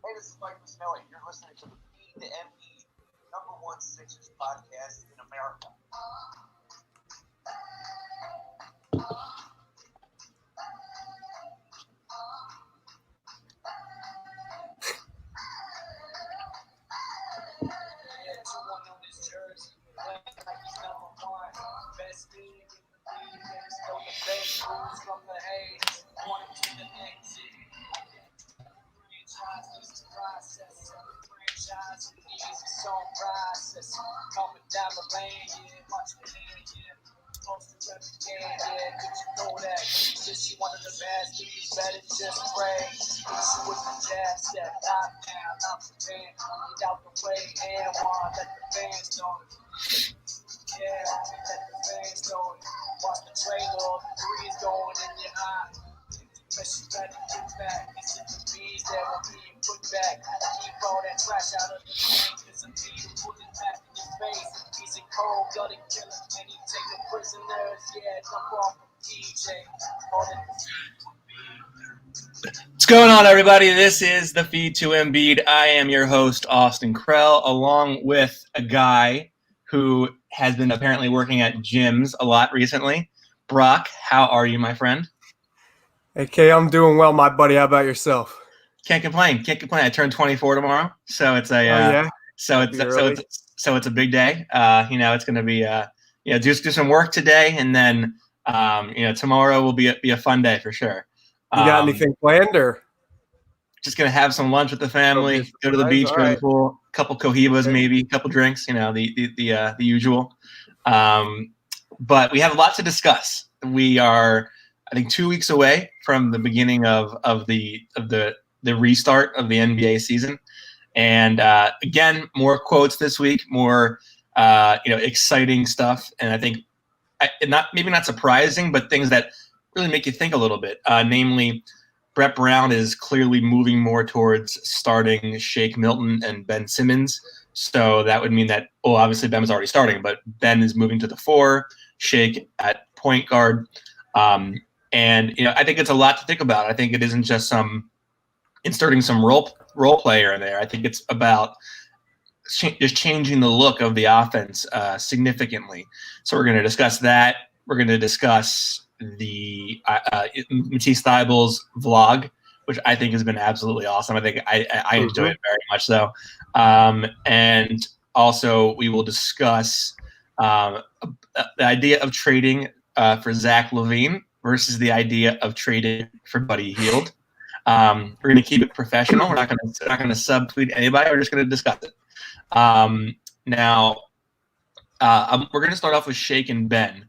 Hey, this is Mike Misnelli. You're listening to the Feed the Embiid, #1 Sixers podcast in America. What's going on, everybody? This is the Feed to Embiid. I am your host, Austin Krell, along with a guy who has been apparently working at gyms a lot recently. Brock, how are you, my friend? Hey, Kay, I'm doing well, my buddy. How about yourself? Can't complain. I turned 24 tomorrow, so it's a so it's a big day. It's going to be do some work today, and then tomorrow will be a fun day for sure. You got anything planned, or just gonna have some lunch with the family, go to the beach, go to the pool, a couple cohibas, maybe a couple drinks, the usual. But we have a lot to discuss. We are, I think, 2 weeks away from the beginning of the restart of the NBA season, and again, more quotes this week, more exciting stuff, and I think not surprising, but things that really make you think a little bit. Namely, Brett Brown is clearly moving more towards starting Shake Milton and Ben Simmons. So that would mean that, obviously Ben was already starting, but Ben is moving to the 4, Shake at point guard. I think it's a lot to think about. I think it isn't just inserting some role player in there. I think it's about just changing the look of the offense significantly. So we're going to discuss that. We're going to discuss the Matisse Thybulle's vlog, which I think has been absolutely awesome. I think I enjoy it very much so. And also we will discuss the idea of trading for Zach LaVine versus the idea of trading for Buddy Hield. We're going to keep it professional. We're not going to subtweet anybody. We're just going to discuss it. Now, we're going to start off with Shake and Ben.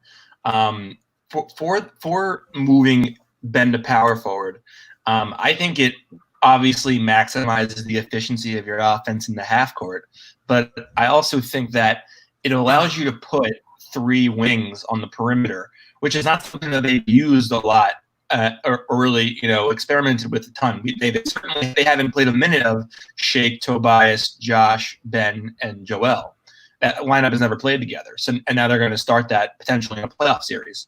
For moving Ben to power forward, I think it obviously maximizes the efficiency of your offense in the half court, but I also think that it allows you to put 3 wings on the perimeter, which is not something that they've used a lot or really experimented with a ton. They haven't played a minute of Shake, Tobias, Josh, Ben, and Joel. That lineup has never played together, and now they're going to start that potentially in a playoff series.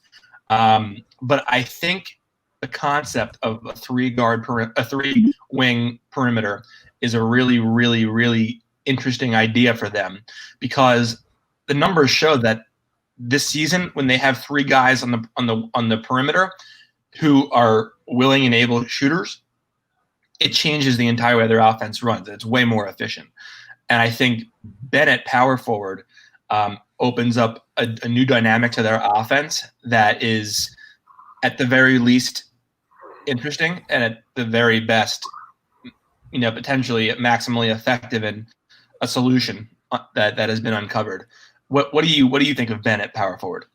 But I think the concept of a 3-wing perimeter is a really, really, really interesting idea for them, because the numbers show that this season, when they have 3 guys on the perimeter who are willing and able shooters, it changes the entire way their offense runs. It's way more efficient. And I think Ben at power forward opens up a new dynamic to their offense that is, at the very least, interesting, and at the very best, potentially maximally effective in a solution that has been uncovered. What do you think of Ben at power forward?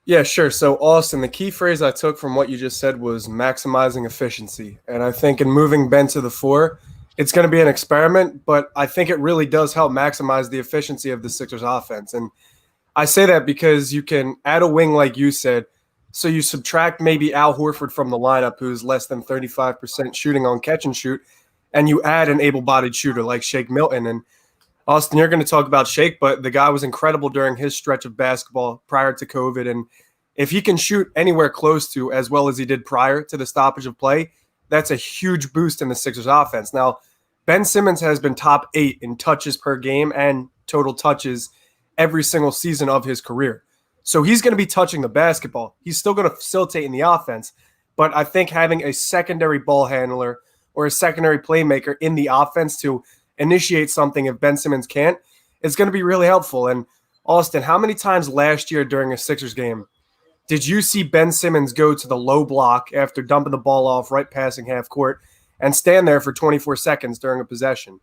Yeah, sure. So, Austin, the key phrase I took from what you just said was maximizing efficiency. And I think in moving Ben to the 4, it's going to be an experiment, but I think it really does help maximize the efficiency of the Sixers offense. And I say that because you can add a wing, like you said, so you subtract maybe Al Horford from the lineup, who's less than 35% shooting on catch and shoot, and you add an able-bodied shooter like Shake Milton. And Austin, you're going to talk about Shake, but the guy was incredible during his stretch of basketball prior to COVID. And if he can shoot anywhere close to as well as he did prior to the stoppage of play, that's a huge boost in the Sixers offense. Now, Ben Simmons has been top 8 in touches per game and total touches every single season of his career. So he's going to be touching the basketball. He's still going to facilitate in the offense. But I think having a secondary ball handler or a secondary playmaker in the offense to initiate something if Ben Simmons can't is going to be really helpful. And Austin, how many times last year during a Sixers game did you see Ben Simmons go to the low block after dumping the ball off right passing half court and stand there for 24 seconds during a possession?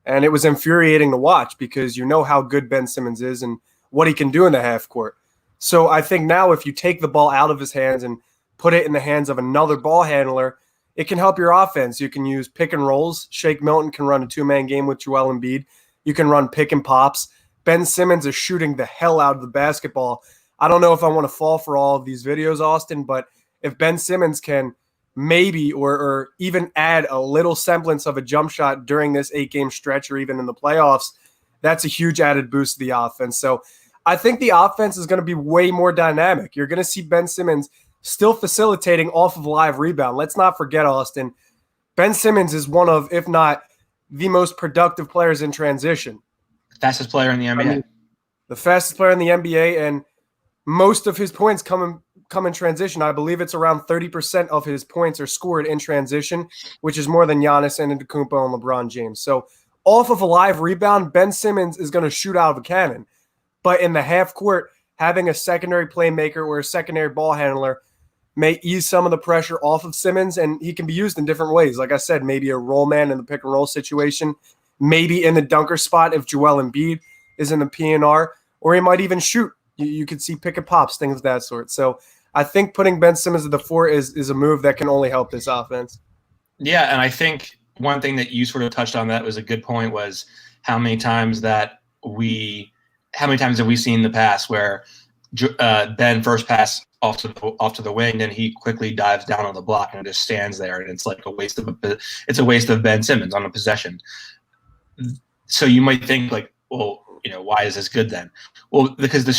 And it was infuriating to watch because you know how good Ben Simmons is and what he can do in the half court. So I think now if you take the ball out of his hands and put it in the hands of another ball handler, it can help your offense. You can use pick and rolls. Shake Milton can run a two-man game with Joel Embiid. You can run pick and pops. Ben Simmons is shooting the hell out of the basketball. I don't know if I want to fall for all of these videos, Austin, but if Ben Simmons can maybe or even add a little semblance of a jump shot during this 8-game stretch or even in the playoffs, that's a huge added boost to the offense. So I think the offense is going to be way more dynamic. You're going to see Ben Simmons still facilitating off of live rebound. Let's not forget, Austin, Ben Simmons is one of, if not the most productive players in transition. Fastest player in the NBA. I mean, the fastest player in the NBA, and most of his points come in transition. I believe it's around 30% of his points are scored in transition, which is more than Giannis Antetokounmpo and LeBron James. So off of a live rebound, Ben Simmons is going to shoot out of a cannon. But in the half court, having a secondary playmaker or a secondary ball handler may ease some of the pressure off of Simmons, and he can be used in different ways. Like I said, maybe a roll man in the pick and roll situation, maybe in the dunker spot if Joel Embiid is in the PNR, or he might even shoot. You could see pick and pops, things of that sort. So I think putting Ben Simmons at the 4 is a move that can only help this offense. Yeah, and I think one thing that you sort of touched on that was a good point was how many times have we seen in the past where Ben first pass off to the wing, and he quickly dives down on the block and just stands there, and it's like a waste of Ben Simmons on a possession. So you might think like, well, why is this good then? Well, because the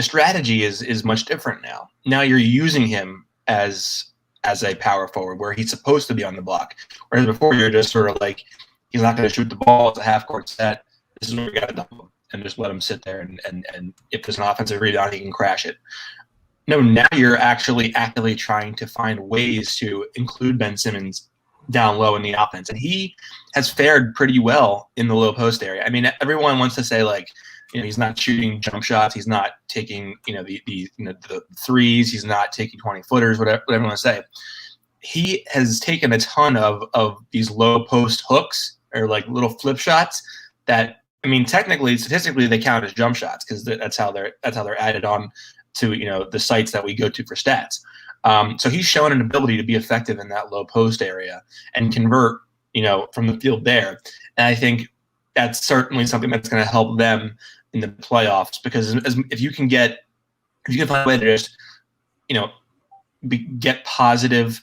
strategy is much different now. Now you're using him as a power forward where he's supposed to be on the block, whereas before you're just sort of like, he's not going to shoot the ball. It's a half court set. This is where we got to dump him and just let him sit there, and if there's an offensive rebound, he can crash it. No, now you're actually actively trying to find ways to include Ben Simmons down low in the offense, and he has fared pretty well in the low post area. I mean, everyone wants to say like, he's not shooting jump shots, he's not taking the threes, he's not taking 20-footers, whatever you want to say. He has taken a ton of these low post hooks or like little flip shots that, I mean, technically, statistically, they count as jump shots because that's how they're added on to the sites that we go to for stats. So he's shown an ability to be effective in that low post area and convert from the field there. And I think that's certainly something that's going to help them in the playoffs, because if you can find a way to just get positive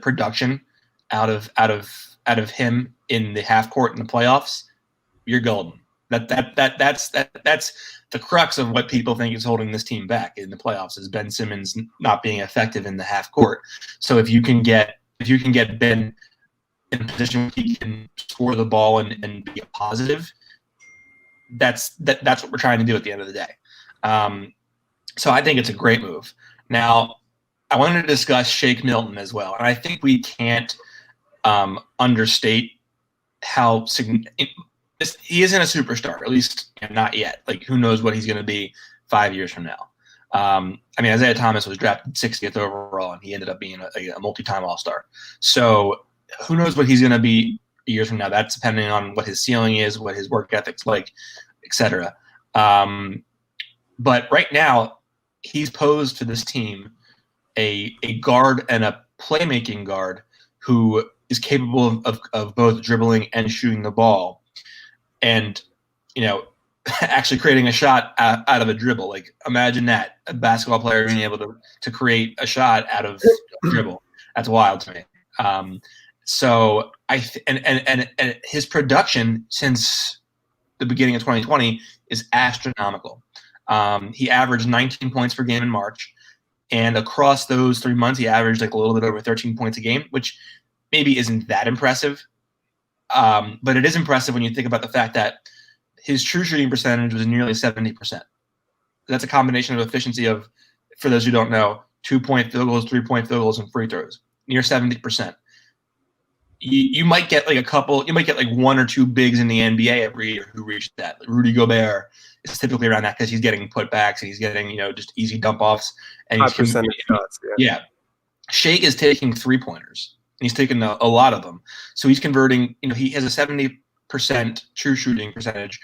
production out of him in the half court in the playoffs, you're golden. That's the crux of what people think is holding this team back in the playoffs, is Ben Simmons not being effective in the half court. So if you can get Ben in a position where he can score the ball and be a positive, that's what we're trying to do at the end of the day. So I think it's a great move. Now, I wanted to discuss Shake Milton as well, and I think we can't understate how significant. He isn't a superstar, at least not yet. Like, who knows what he's going to be 5 years from now? I mean, Isaiah Thomas was drafted 60th overall, and he ended up being a multi-time All-Star. So who knows what he's going to be years from now? That's depending on what his ceiling is, what his work ethic's like, etc. But right now, he's posed to this team a guard and a playmaking guard who is capable of both dribbling and shooting the ball. And, actually creating a shot out of a dribble. Like, imagine that, a basketball player being able to create a shot out of a dribble. That's wild to me. So and his production since the beginning of 2020 is astronomical. He averaged 19 points per game in March, and across those 3 months, he averaged like a little bit over 13 points a game, which maybe isn't that impressive. But it is impressive when you think about the fact that his true shooting percentage was nearly 70%. That's a combination of efficiency of, for those who don't know, 2-point field goals, 3-point field goals, and free throws. Near 70%. You might get like a couple. You might get like one or two bigs in the NBA every year who reach that. Like Rudy Gobert is typically around that because he's getting putbacks and he's getting just easy dump offs. And 5% shots. Yeah. Shake is taking 3-pointers. And he's taking a lot of them. So he's converting. He has a 70% true shooting percentage,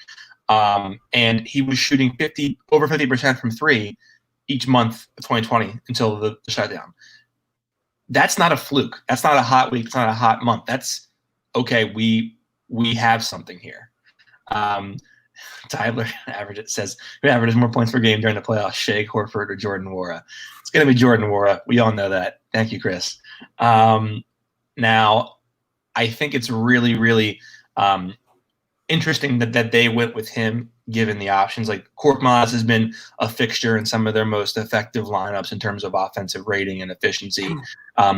and he was shooting over 50% from three each month of 2020 until the shutdown. That's not a fluke. That's not a hot week. It's not a hot month. That's okay. We have something here. Tyler says who averages more points per game during the playoffs, Shake, Horford, or Jordan Nwora? It's going to be Jordan Nwora. We all know that. Thank you, Chris. Now, I think it's really, really interesting that they went with him given the options. Like Korkmaz has been a fixture in some of their most effective lineups in terms of offensive rating and efficiency.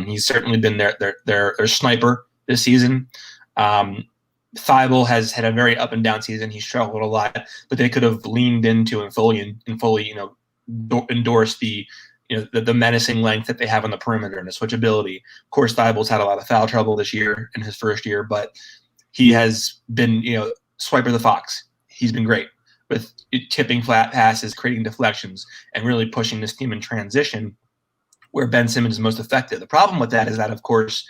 He's certainly been their sniper this season. Thybulle has had a very up and down season. He's struggled a lot, but they could have leaned into and fully endorsed the menacing length that they have on the perimeter and the switchability. Of course, Thybulle's had a lot of foul trouble this year in his first year, but he has been, Swiper the Fox. He's been great with tipping flat passes, creating deflections, and really pushing this team in transition where Ben Simmons is most effective. The problem with that is that, of course,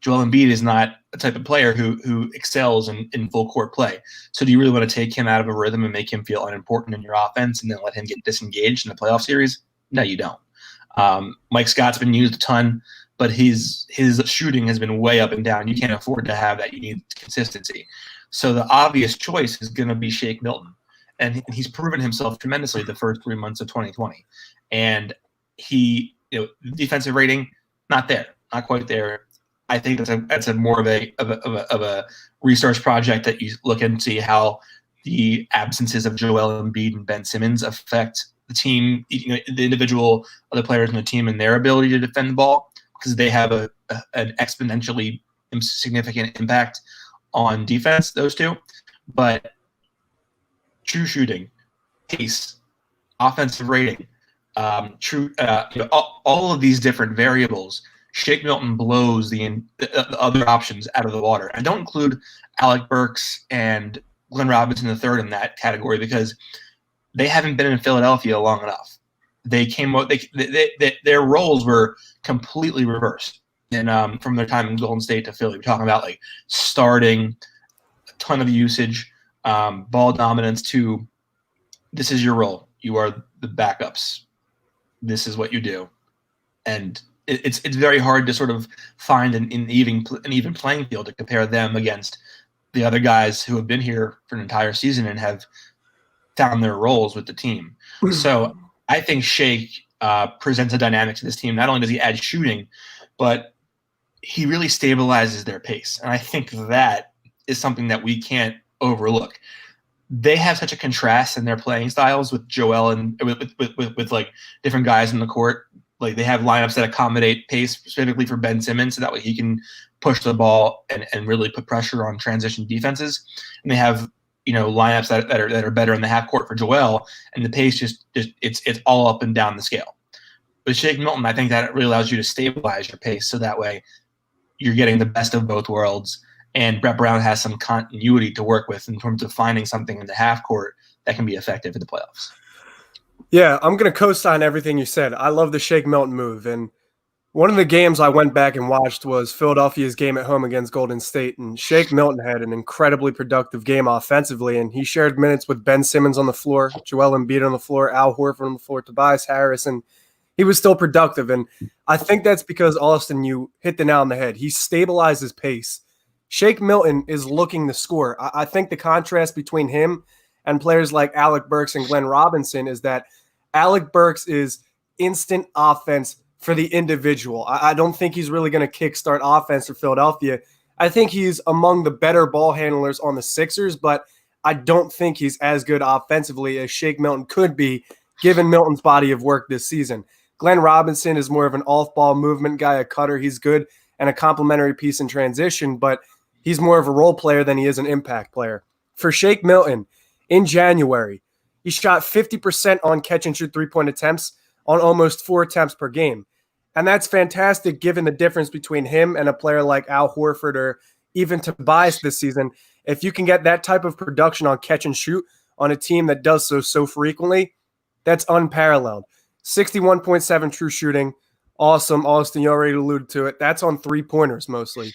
Joel Embiid is not a type of player who excels in full court play. So do you really want to take him out of a rhythm and make him feel unimportant in your offense and then let him get disengaged in the playoff series? No, you don't. Mike Scott's been used a ton, but his shooting has been way up and down. You can't afford to have that. You need consistency. So the obvious choice is going to be Shake Milton. And he's proven himself tremendously the first 3 months of 2020. And he, defensive rating, not there, not quite there. I think that's a more of a research project that you look and see how the absences of Joel Embiid and Ben Simmons affect the team, the individual other players in the team and their ability to defend the ball, because they have an exponentially significant impact on defense, those two. But true shooting, pace, offensive rating, all of these different variables, Shake Milton blows the other options out of the water. I don't include Alec Burks and Glenn Robinson III in that category because they haven't been in Philadelphia long enough. They came out. Their roles were completely reversed, and from their time in Golden State to Philly, we're talking about like starting a ton of usage, ball dominance. To this is your role. You are the backups. This is what you do, and it's very hard to sort of find an even playing field to compare them against the other guys who have been here for an entire season and have found their roles with the team. So I think Shake presents a dynamic to this team. Not only does he add shooting, but he really stabilizes their pace. And I think that is something that we can't overlook. They have such a contrast in their playing styles with Joel and with like different guys in the court. Like they have lineups that accommodate pace specifically for Ben Simmons, so that way he can push the ball and really put pressure on transition defenses. And they have lineups that are better in the half court for Joel, and the pace just it's all up and down the scale. With Shake Milton, I think that it really allows you to stabilize your pace, so that way you're getting the best of both worlds. And Brett Brown has some continuity to work with in terms of finding something in the half court that can be effective in the playoffs. Yeah, I'm going to co-sign everything you said. I love the Shake Milton move. And one of the games I went back and watched was Philadelphia's game at home against Golden State. And Shake Milton had an incredibly productive game offensively. And he shared minutes with Ben Simmons on the floor, Joel Embiid on the floor, Al Horford on the floor, Tobias Harris. And he was still productive. And I think that's because, Austin, you hit the nail on the head. He stabilizes pace. Shake Milton is looking to score. I think the contrast between him and players like Alec Burks and Glenn Robinson is that Alec Burks is instant offense for the individual. I don't think he's really going to kickstart offense for Philadelphia. I think he's among the better ball handlers on the Sixers, but I don't think he's as good offensively as Shake Milton could be, given Milton's body of work this season. Glenn Robinson is more of an off-ball movement guy, a cutter. He's good and a complementary piece in transition, but He's more of a role player than he is an impact player. For Shake Milton, in January, he shot 50% on catch-and-shoot three-point attempts on almost 4 attempts per game. And that's fantastic given the difference between him and a player like Al Horford or even Tobias this season. If you can get that type of production on catch-and-shoot on a team that does so frequently, that's unparalleled. 61.7 true shooting. Awesome. Austin, you already alluded to it. That's on three-pointers mostly.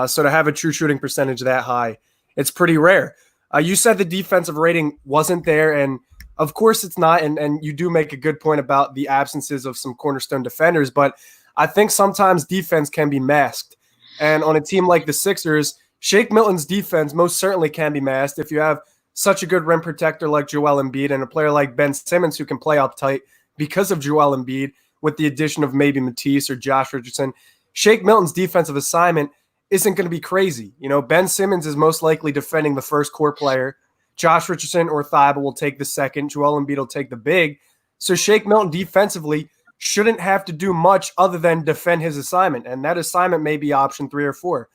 So to have a true shooting percentage that high, it's pretty rare. You said the defensive rating wasn't there, and of course it's not, and you do make a good point about the absences of some cornerstone defenders, but I think sometimes defense can be masked. And on a team like the Sixers, Shake Milton's defense most certainly can be masked if you have such a good rim protector like Joel Embiid and a player like Ben Simmons who can play up tight because of Joel Embiid with the addition of maybe Matisse or Josh Richardson. Shake Milton's defensive assignment isn't going to be crazy. Ben Simmons is most likely defending the first core player. Josh Richardson or Thybulle will take the second. Joel Embiid will take the big. So Shake Milton defensively shouldn't have to do much other than defend his assignment, and that assignment may be option 3 or 4.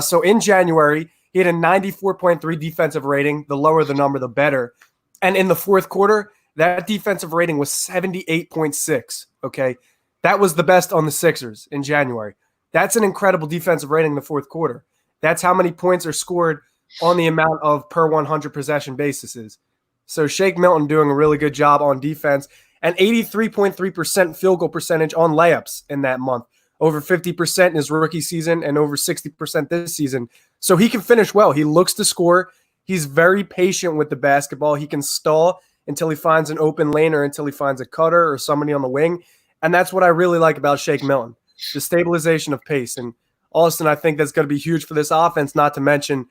So in January, he had a 94.3 defensive rating. The lower the number, the better. And in the fourth quarter, that defensive rating was 78.6, okay? That was the best on the Sixers in January. That's an incredible defensive rating in the fourth quarter. That's how many points are scored on the amount of per 100 possession basis. So Shake Milton doing a really good job on defense, and 83.3% field goal percentage on layups in that month. Over 50% in his rookie season and over 60% this season. So he can finish well. He looks to score. He's very patient with the basketball. He can stall until he finds an open lane or until he finds a cutter or somebody on the wing. And that's what I really like about Shake Milton, the stabilization of pace. And Austin, I think that's going to be huge for this offense, not to mention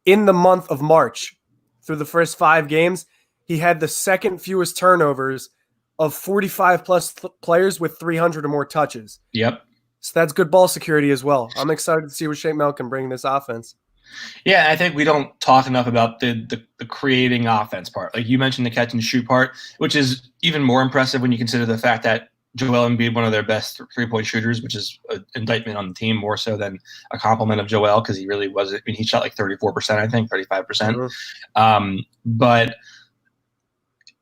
in the month of March, through the first 5 games, he had the second fewest turnovers of 45-plus players with 300 or more touches. Yep. So that's good ball security as well. I'm excited to see what Shake Milton can bring in this offense. Yeah, I think we don't talk enough about the creating offense part. Like you mentioned the catch and shoot part, which is even more impressive when you consider the fact that Joel Embiid, one of their best three-point shooters, which is an indictment on the team more so than a compliment of Joel because he really wasn't. I mean, he shot like 34%, I think, 35%. Mm-hmm. But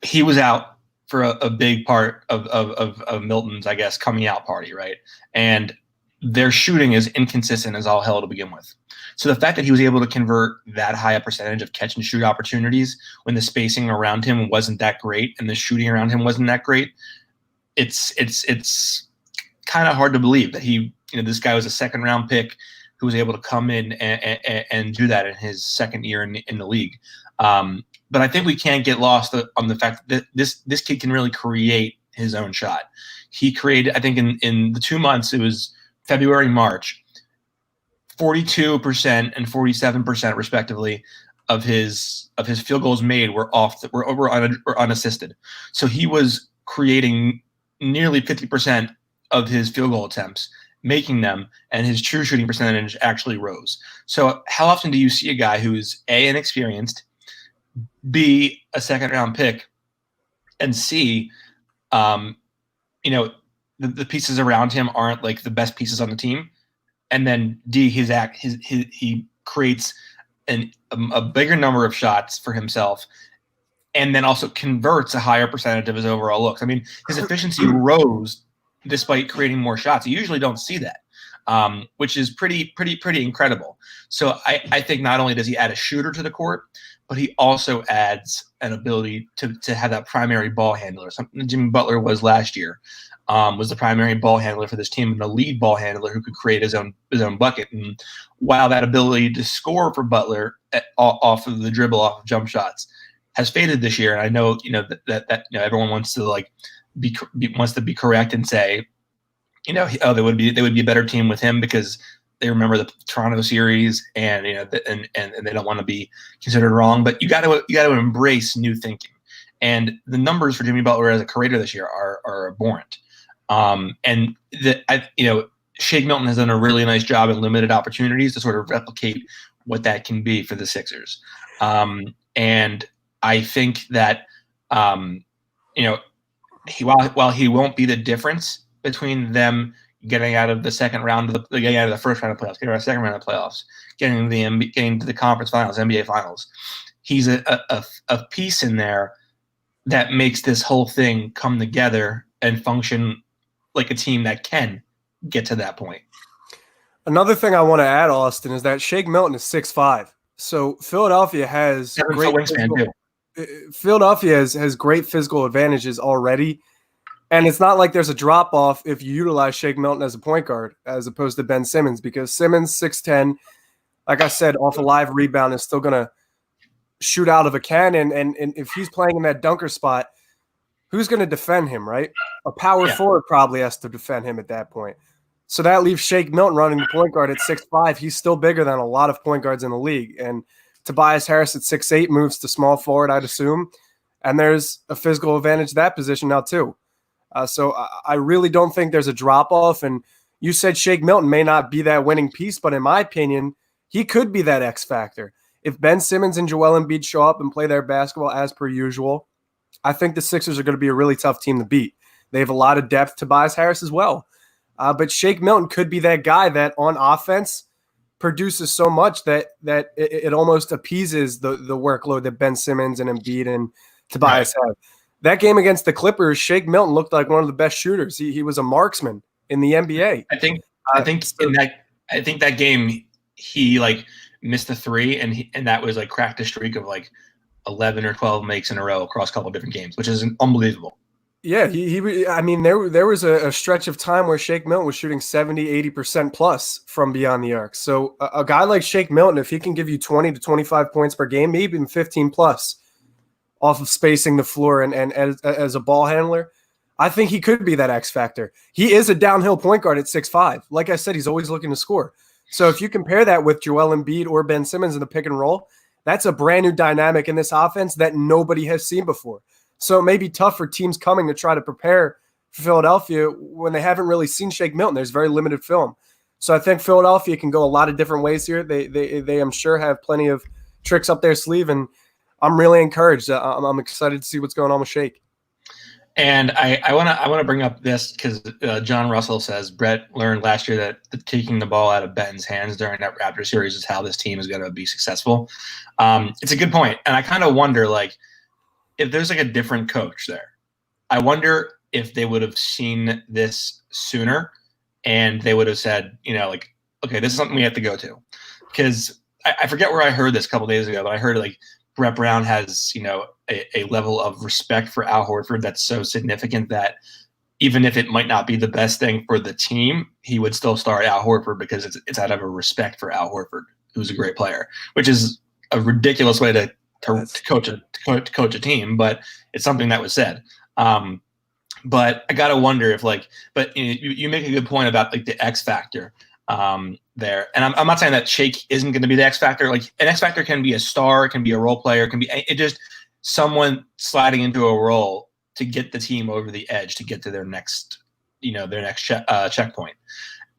he was out for a big part of Milton's, I guess, coming out party, right? And their shooting is inconsistent as all hell to begin with. So the fact that he was able to convert that high a percentage of catch and shoot opportunities when the spacing around him wasn't that great and the shooting around him wasn't that great, it's kind of hard to believe that this guy was a second round pick who was able to come in and do that in his second year in the league. But I think we can't get lost on the fact that this kid can really create his own shot. He created, I think in the 2 months, it was February, March, 42% and 47% respectively of his field goals made were unassisted. So he was creating nearly 50% of his field goal attempts, making them, and his true shooting percentage actually rose. So how often do you see a guy who is A, inexperienced, B, a second round pick, and C, the pieces around him aren't like the best pieces on the team, and then D, he creates a bigger number of shots for himself, and then also converts a higher percentage of his overall looks. I mean, his efficiency rose despite creating more shots. You usually don't see that, which is pretty incredible. So I think not only does he add a shooter to the court, but he also adds an ability to have that primary ball handler. Something Jimmy Butler was last year, was the primary ball handler for this team and a lead ball handler who could create his own bucket. And while that ability to score for Butler off of the dribble, off of jump shots, has faded this year, and I know that everyone wants to wants to be correct and say, they would be a better team with him because they remember the Toronto series and and they don't want to be considered wrong. But you got to embrace new thinking, and the numbers for Jimmy Butler as a creator this year are abhorrent. And Shake Milton has done a really nice job in limited opportunities to sort of replicate what that can be for the Sixers. And I think that while he won't be the difference between them getting out of the second round of getting out of the first round of playoffs, getting out of the second round of playoffs, getting to the conference finals, NBA finals. He's a piece in there that makes this whole thing come together and function like a team that can get to that point. Another thing I want to add, Austin, is that Shake Milton is 6'5". So Philadelphia has great great physical advantages already. And it's not like there's a drop-off if you utilize Shake Milton as a point guard as opposed to Ben Simmons, because Simmons, 6'10", like I said, off a live rebound is still going to shoot out of a cannon. And if he's playing in that dunker spot, who's going to defend him, right? A power forward probably has to defend him at that point. So that leaves Shake Milton running the point guard at 6'5". He's still bigger than a lot of point guards in the league. And Tobias Harris at 6'8" moves to small forward, I'd assume. And there's a physical advantage to that position now too. So I really don't think there's a drop-off. And you said Shake Milton may not be that winning piece, but in my opinion, he could be that X factor. If Ben Simmons and Joel Embiid show up and play their basketball as per usual, I think the Sixers are going to be a really tough team to beat. They have a lot of depth. Tobias Harris as well. But Shake Milton could be that guy that on offense produces so much that it almost appeases the workload that Ben Simmons and Embiid and Tobias have. That game against the Clippers, Shake Milton looked like one of the best shooters. He was a marksman in the NBA. I think that game he like missed a three and that was like cracked a streak of like 11 or 12 makes in a row across a couple of different games, which is unbelievable. Yeah, there was a stretch of time where Shake Milton was shooting 70, 80% plus from beyond the arc. So a guy like Shake Milton, if he can give you 20 to 25 points per game, maybe even 15 plus off of spacing the floor and as a ball handler, I think he could be that X factor. He is a downhill point guard at 6'5". Like I said, he's always looking to score. So if you compare that with Joel Embiid or Ben Simmons in the pick and roll, that's a brand new dynamic in this offense that nobody has seen before. So it may be tough for teams coming to try to prepare for Philadelphia when they haven't really seen Shake Milton. There's very limited film. So I think Philadelphia can go a lot of different ways here. They I'm sure have plenty of tricks up their sleeve, and I'm really encouraged. I'm excited to see what's going on with Shake. And I want to bring up this because John Russell says Brett learned last year that taking the ball out of Ben's hands during that Raptor series is how this team is going to be successful. It's a good point, and I kind of wonder like if there's like a different coach there. I wonder if they would have seen this sooner, and they would have said, like, okay, this is something we have to go to, because I forget where I heard this a couple days ago, but I heard like Brett Brown has a level of respect for Al Horford that's so significant that even if it might not be the best thing for the team, he would still start Al Horford because it's out of a respect for Al Horford, who's a great player, which is a ridiculous way to coach a team, but it's something that was said. But I gotta wonder if but you make a good point about like the X factor there, and I'm not saying that Shake isn't going to be the X factor. Like an X factor can be a star, it can be a role player, it can be just someone sliding into a role to get the team over the edge to get to their next checkpoint.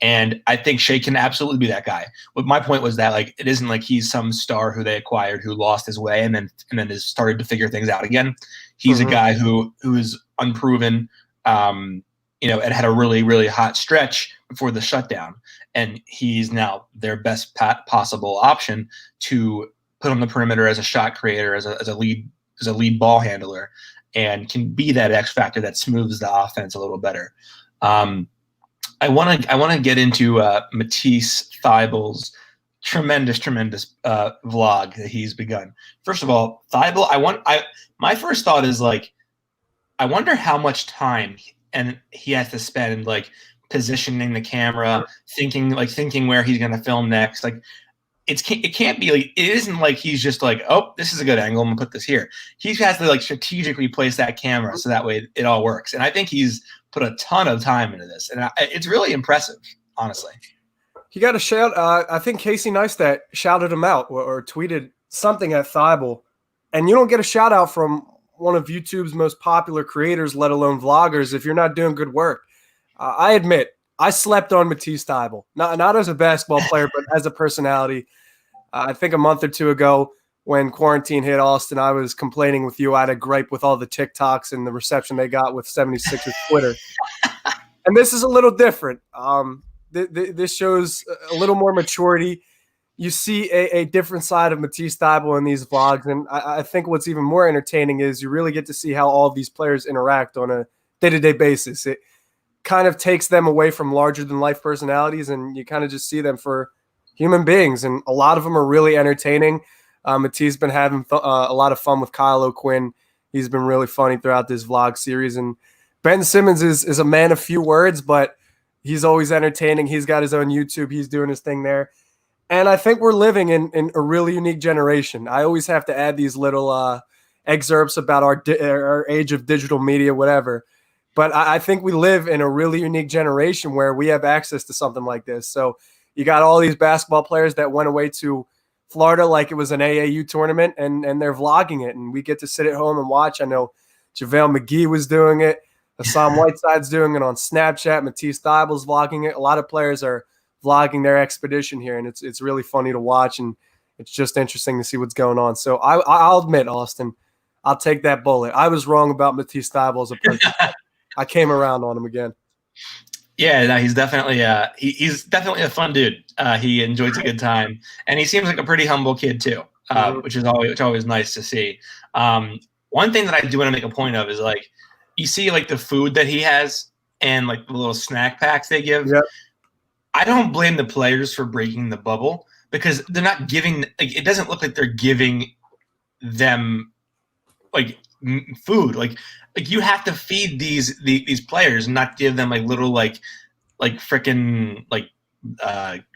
And I think Shea can absolutely be that guy. But my point was that like it isn't like he's some star who they acquired who lost his way and then has started to figure things out again. He's a guy who is unproven, and had a really, really hot stretch before the shutdown. And he's now their best possible option to put on the perimeter as a shot creator, as a lead ball handler, and can be that X factor that smooths the offense a little better. I want to get into Matisse Thybulle's tremendous vlog that he's begun. First of all, Thybulle, my first thought is like, I wonder how much time he has to spend like positioning the camera, thinking where he's going to film next. Like it can't be like, it isn't like he's just like, oh, this is a good angle, I'm gonna put this here. He has to like strategically place that camera so that way it all works. And I think he's put a ton of time into this, and it's really impressive, honestly. He got a shout. I think Casey Neistat shouted him out or tweeted something at Thybulle, and you don't get a shout out from one of YouTube's most popular creators, let alone vloggers, if you're not doing good work. I admit I slept on Matisse Thybulle, not as a basketball player, but as a personality. I think a month or two ago when quarantine hit, Austin, I was complaining with you. I had a gripe with all the TikToks and the reception they got with 76ers Twitter. And this is a little different. This shows a little more maturity. You see a different side of Matisse Thybulle in these vlogs, and I think what's even more entertaining is you really get to see how all of these players interact on a day-to-day basis. It kind of takes them away from larger-than-life personalities, and you kind of just see them for human beings, and a lot of them are really entertaining. Matisse been having a lot of fun with Kyle O'Quinn. He's been really funny throughout this vlog series, and Ben Simmons is a man of few words, but he's always entertaining. He's got his own YouTube. He's doing his thing there. And I think we're living in a really unique generation. I always have to add these little excerpts about our age of digital media, whatever. But I think we live in a really unique generation where we have access to something like this. So you got all these basketball players that went away to Florida like it was an AAU tournament, and they're vlogging it. And we get to sit at home and watch. I know JaVale McGee was doing it. Hassan Whiteside's doing it on Snapchat. Matisse Thybulle's vlogging it. A lot of players are vlogging their expedition here, and it's really funny to watch, and it's just interesting to see what's going on. So I'll admit, Austin, I'll take that bullet. I was wrong about Matisse Thybulle as a person. I came around on him again. Yeah, no, he's definitely he's definitely a fun dude. He enjoys a good time, and he seems like a pretty humble kid too, which is always nice to see. One thing that I do want to make a point of is like you see like the food that he has and like the little snack packs they give. Yep. I don't blame the players for breaking the bubble because they're not giving. Like, it doesn't look like they're giving them like food. Like you have to feed these players, and not give them like little like freaking like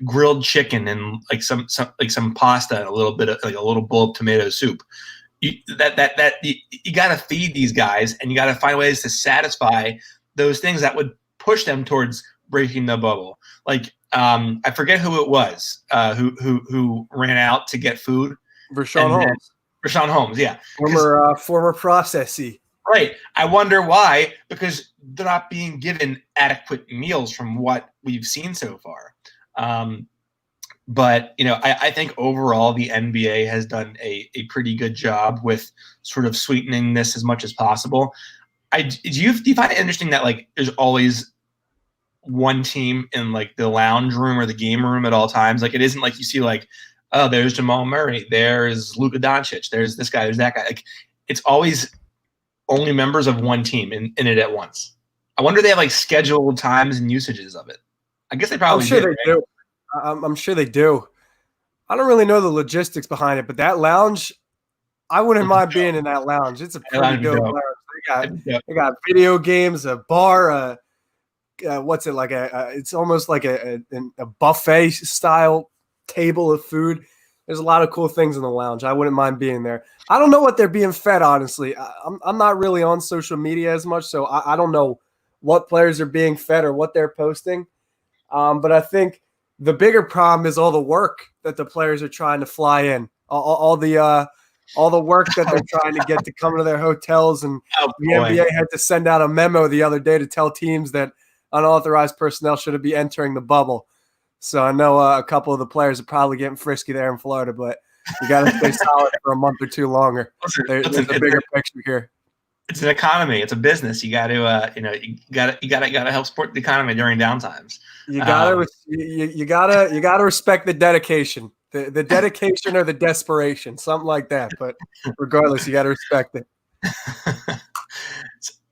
grilled chicken and like some pasta and a little bit of like a little bowl of tomato soup. You got to feed these guys, and you got to find ways to satisfy those things that would push them towards breaking the bubble. Like I forget who it was who ran out to get food. Rashawn Holmes. Rashawn Holmes, yeah. Former processee. Right. I wonder why, because they're not being given adequate meals from what we've seen so far. But, you know, I think overall the NBA has done a pretty good job with sort of sweetening this as much as possible. Do you find it interesting that, like, there's always one team in, like, the lounge room or the game room at all times? Like, it isn't like you see, like, oh, there's Jamal Murray, there's Luka Doncic, there's this guy, there's that guy. Like, it's always only members of one team in it at once. I wonder if they have, like, scheduled times and usages of it. I guess they probably do. I'm sure they do. I don't really know the logistics behind it, but that lounge, I wouldn't mind being in that lounge. It's a pretty dope lounge. They got video games, a bar, what's it like? It's almost like a buffet style table of food. There's a lot of cool things in the lounge. I wouldn't mind being there. I don't know what they're being fed, honestly. I'm not really on social media as much, so I don't know what players are being fed or what they're posting. But I think the bigger problem is all the work that the players are trying to fly in, all the work that they're trying to get to come to their hotels. And the NBA had to send out a memo the other day to tell teams that unauthorized personnel shouldn't be entering the bubble. So I know a couple of the players are probably getting frisky there in Florida, but you got to stay solid for a month or two longer. There's a bigger picture here. It's an economy. It's a business. You got to, you got to help support the economy during downtimes. You gotta respect the dedication, the dedication or the desperation, something like that. But regardless, you got to respect it.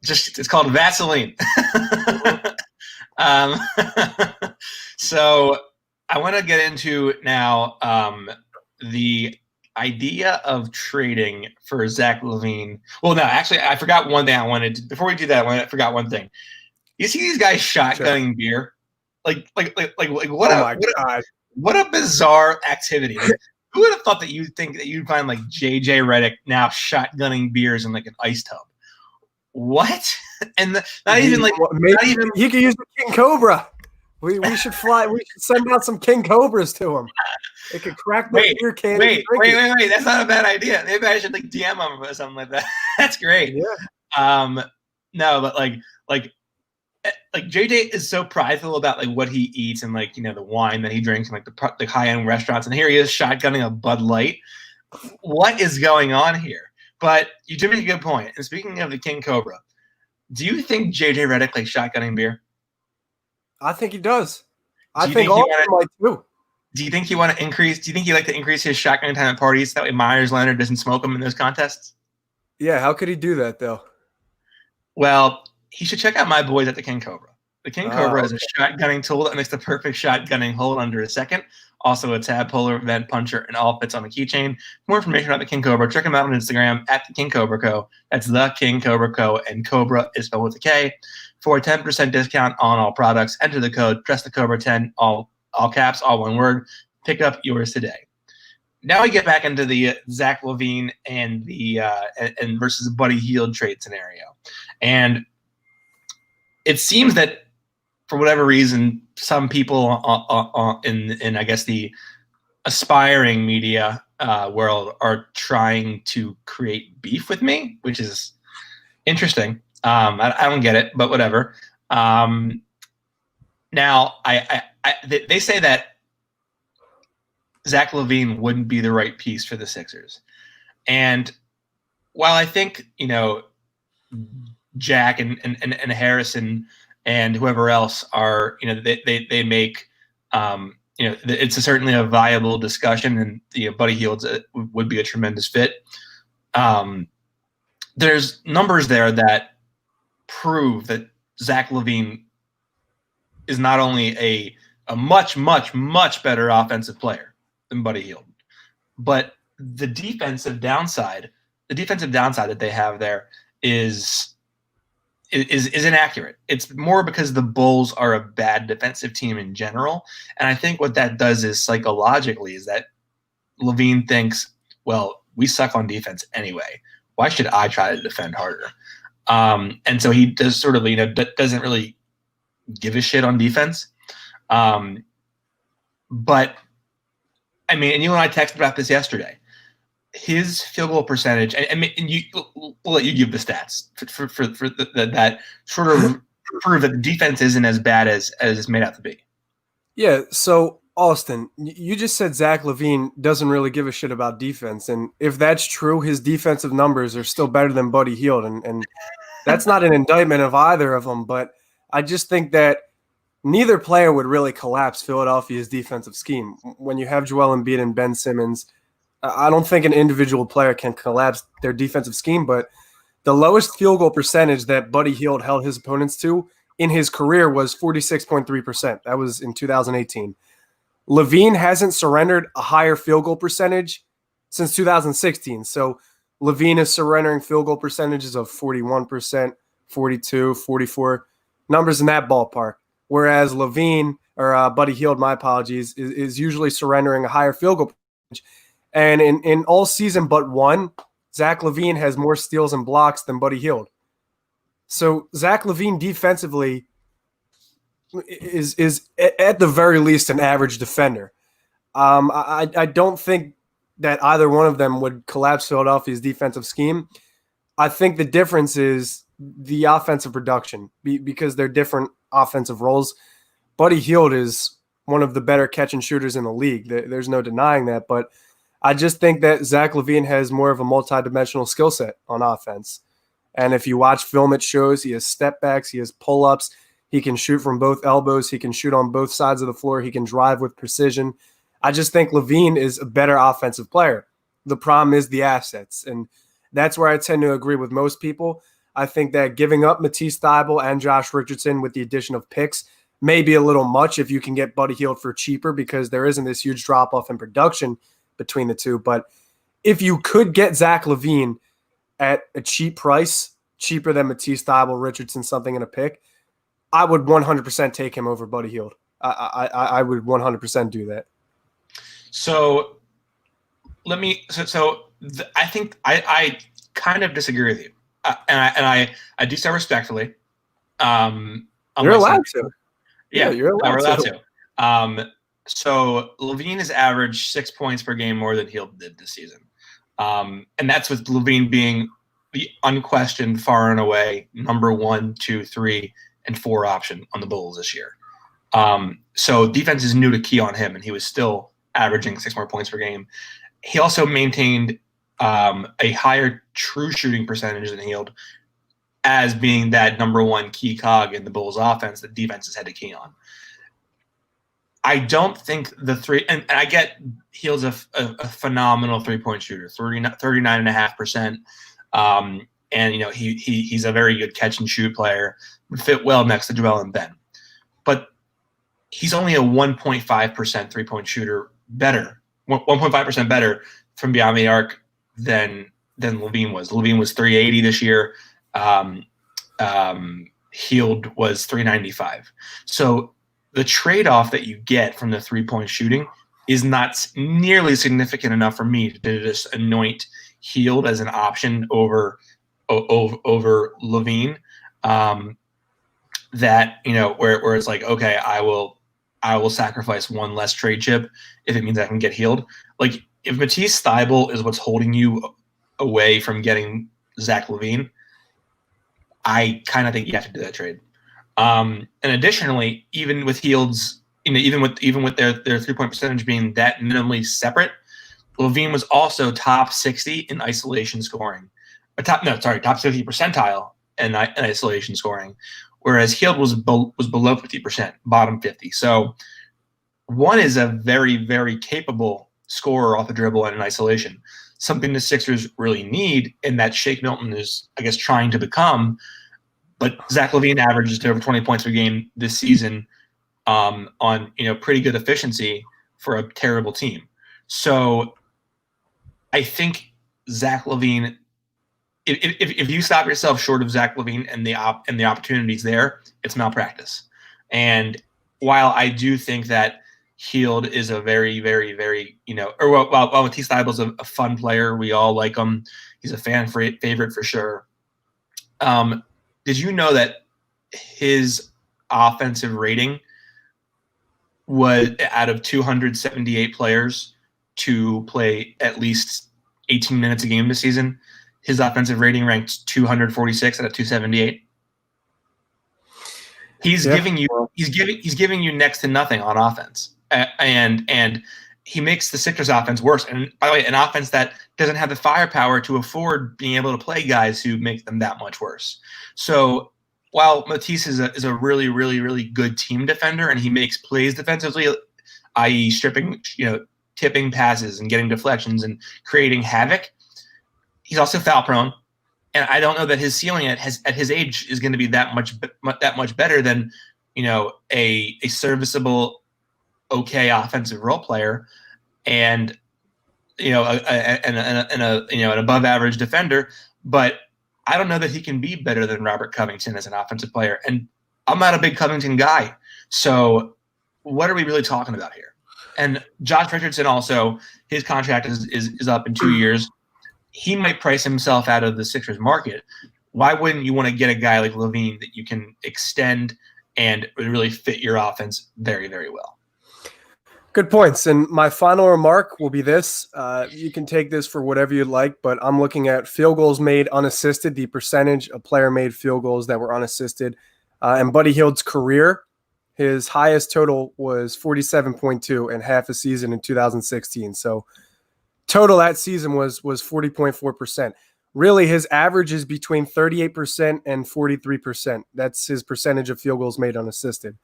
It's called Vaseline. So I want to get into now the idea of trading for Zach LaVine. Well, no, actually, I forgot one thing I wanted to, before we do that. I forgot one thing. You see these guys shotgunning beer? Like what a bizarre activity. Like, who would have thought that you'd find like JJ Redick now shotgunning beers in like an ice tub? What? And he could use the King Cobra. We should fly. We should send out some King Cobras to him. They could crack the beer can. Wait. That's not a bad idea. Maybe I should like DM him or something like that. That's great. Yeah. No, but like JJ is so prideful about like what he eats and like, you know, the wine that he drinks in like the high-end restaurants, and here he is shotgunning a Bud Light. What is going on here? But you do make a good point. And speaking of the King Cobra, do you think JJ Redick likes shotgunning beer? I think he does. Do I you think think he all of them might too. Do you think you want to increase? Do you think you like to increase his shotgun time at parties? That way, Myers Leonard doesn't smoke him in those contests. Yeah, how could he do that though? Well, he should check out my boys at the King Cobra. The King Cobra is Okay. a shotgunning tool that makes the perfect shotgunning hold under a second. Also, a tab puller, vent puncher, and all fits on a keychain. More information about the King Cobra, check him out on Instagram at the King Cobra Co. That's the King Cobra Co. And Cobra is spelled with a K. For a 10% discount on all products, enter the code Press the Cobra 10, all caps, all one word. Pick up yours today. Now we get back into the Zach LaVine and the and versus Buddy Hield trade scenario, and it seems that for whatever reason, some people in I guess the aspiring media world are trying to create beef with me, which is interesting. I don't get it, but whatever. Now they say that Zach LaVine wouldn't be the right piece for the Sixers. And while I think, Jack and Harrison and whoever else are, they make, it's certainly a viable discussion, and Buddy Hield would be a tremendous fit. There's numbers there that prove that Zach LaVine is not only a much, much, much better offensive player than Buddy Hield, but the defensive downside that they have there is inaccurate. It's more because the Bulls are a bad defensive team in general, and I think what that does is psychologically is that LaVine thinks, well, we suck on defense anyway. Why should I try to defend harder? And so he does sort of doesn't really give a shit on defense. But I mean, and you and I texted about this yesterday. His field goal percentage, and we'll let you give the stats for that sort of prove that the defense isn't as bad as it's made out to be. Yeah, so Austin, you just said Zach LaVine doesn't really give a shit about defense, and if that's true, his defensive numbers are still better than Buddy Hield, and that's not an indictment of either of them, but I just think that neither player would really collapse Philadelphia's defensive scheme. When you have Joel Embiid and Ben Simmons, I don't think an individual player can collapse their defensive scheme, but the lowest field goal percentage that Buddy Hield held his opponents to in his career was 46.3%. That was in 2018. LaVine hasn't surrendered a higher field goal percentage since 2016. So LaVine is surrendering field goal percentages of 41%, 42, 44, numbers in that ballpark. Whereas LaVine, or Buddy Hield, my apologies, is usually surrendering a higher field goal percentage. And in all season but one, Zach LaVine has more steals and blocks than Buddy Hield. So Zach LaVine defensively is at the very least an average defender. I don't think that either one of them would collapse Philadelphia's defensive scheme. I think the difference is the offensive production because they're different offensive roles. Buddy Hield is one of the better catch and shooters in the league. There's no denying that, but I just think that Zach LaVine has more of a multidimensional skill set on offense. And if you watch film, it shows he has step backs, he has pull-ups, he can shoot from both elbows, he can shoot on both sides of the floor, he can drive with precision. I just think LaVine is a better offensive player. The problem is the assets, and that's where I tend to agree with most people. I think that giving up Matisse Thybulle and Josh Richardson with the addition of picks may be a little much if you can get Buddy Hield for cheaper because there isn't this huge drop-off in production between the two. But if you could get Zach LaVine at a cheap price, cheaper than Matisse Thybulle, Richardson, something in a pick, I would 100% take him over Buddy Hield. I would 100% do that. So I think I kind of disagree with you, and I do so respectfully. You're allowed to. Yeah, you're allowed to. So LaVine has averaged 6 points per game more than Hield did this season, and that's with LaVine being the unquestioned, far and away number 1, 2, 3, and 4 option on the Bulls this year. So defense is new to key on him, and he was still averaging 6 more points per game. He also maintained a higher true shooting percentage than Hield, as being that number one key cog in the Bulls offense that defenses had to key on. I don't think the three, and I get Hield's a phenomenal 3-point shooter, 39.5%. And, he's a very good catch and shoot player, would fit well next to Joel and Ben. But he's only a 1.5% 3-point shooter better, 1.5% better from beyond the arc than LaVine was. LaVine was 380 this year. Hield was 395. So the trade-off that you get from the 3-point shooting is not nearly significant enough for me to just anoint Hield as an option over LaVine. That where it's like, okay, I will sacrifice one less trade chip if it means I can get Hield. Like if Matisse Thybulle is what's holding you away from getting Zach LaVine, I kind of think you have to do that trade. And additionally, even with Hield's, even with their 3-point percentage being that minimally separate, LaVine was also top 60 in isolation scoring. Top 50 percentile in isolation scoring, whereas Hield was below 50%, bottom 50. So one is a very, very capable scorer off the dribble and in isolation, something the Sixers really need, and that Shake Milton is, I guess, trying to become. But Zach LaVine averages over 20 points per game this season on pretty good efficiency for a terrible team. So I think Zach LaVine, if you stop yourself short of Zach LaVine and the opportunities there, it's malpractice. And while I do think that Hield is a very, very, very, while Matisse Thybulle is a fun player, we all like him. He's a fan favorite for sure. Did you know that his offensive rating was, out of 278 players to play at least 18 minutes a game this season, his offensive rating ranked 246 out of 278? He's giving you next to nothing on offense, and he makes the Sixers offense worse. And by the way, an offense that doesn't have the firepower to afford being able to play guys who make them that much worse. So while Matisse is a really, really, really good team defender, and he makes plays defensively, i.e. stripping, tipping passes and getting deflections and creating havoc, he's also foul prone. And I don't know that his ceiling at his age is going to be that much better than, a serviceable, okay offensive role player, and an above average defender. But I don't know that he can be better than Robert Covington as an offensive player. And I'm not a big Covington guy. So what are we really talking about here? And Josh Richardson also, his contract is up in 2 years. He might price himself out of the Sixers market. Why wouldn't you want to get a guy like LaVine that you can extend and really fit your offense very, very well? Good points. And my final remark will be this. You can take this for whatever you'd like, but I'm looking at field goals made unassisted, the percentage of player-made field goals that were unassisted. And Buddy Hield's career, his highest total was 47.2 in half a season in 2016. So total that season was 40.4%. Really, his average is between 38% and 43%. That's his percentage of field goals made unassisted.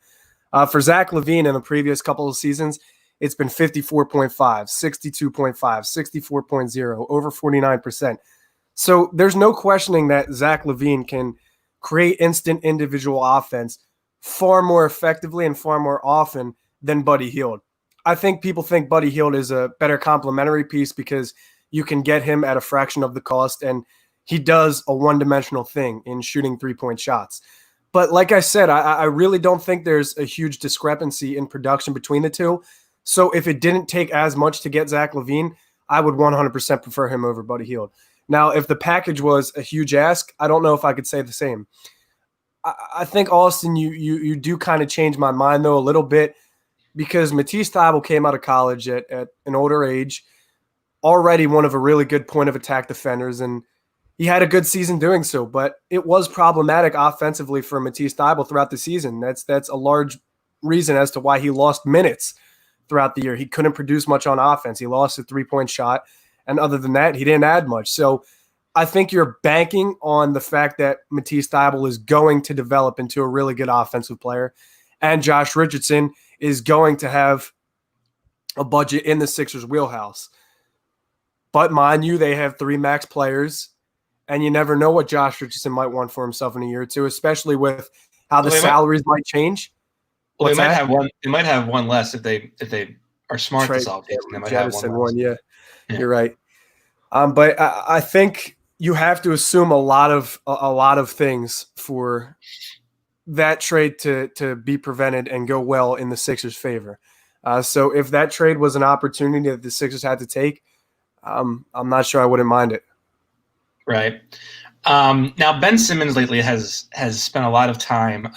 For Zach LaVine in the previous couple of seasons, it's been 54.5, 62.5, 64.0, over 49%. So there's no questioning that Zach LaVine can create instant individual offense far more effectively and far more often than Buddy Hield. I think people think Buddy Hield is a better complementary piece because you can get him at a fraction of the cost, and he does a one-dimensional thing in shooting three-point shots. But like I said, I really don't think there's a huge discrepancy in production between the two. So if it didn't take as much to get Zach LaVine, I would 100% prefer him over Buddy Hield. Now, if the package was a huge ask, I don't know if I could say the same. I think, Austin, you do kind of change my mind, though, a little bit, because Matisse Thybulle came out of college at an older age, already one of a really good point of attack defenders, and he had a good season doing so, but it was problematic offensively for Matisse Thybulle throughout the season. That's a large reason as to why he lost minutes throughout the year. He couldn't produce much on offense. He lost a three-point shot, and other than that, he didn't add much. So I think you're banking on the fact that Matisse Thybulle is going to develop into a really good offensive player, and Josh Richardson is going to have a budget in the Sixers' wheelhouse. But mind you, they have 3 max players, and you never know what Josh Richardson might want for himself in a year or two, especially with how the salaries might change. Well, they might have one. They might have one less if they are smart this offseason. They might have one. Yeah, you're right. But I think you have to assume a lot of things for that trade to be prevented and go well in the Sixers' favor. So if that trade was an opportunity that the Sixers had to take, I'm not sure I wouldn't mind it. Right. Now Ben Simmons lately has spent a lot of time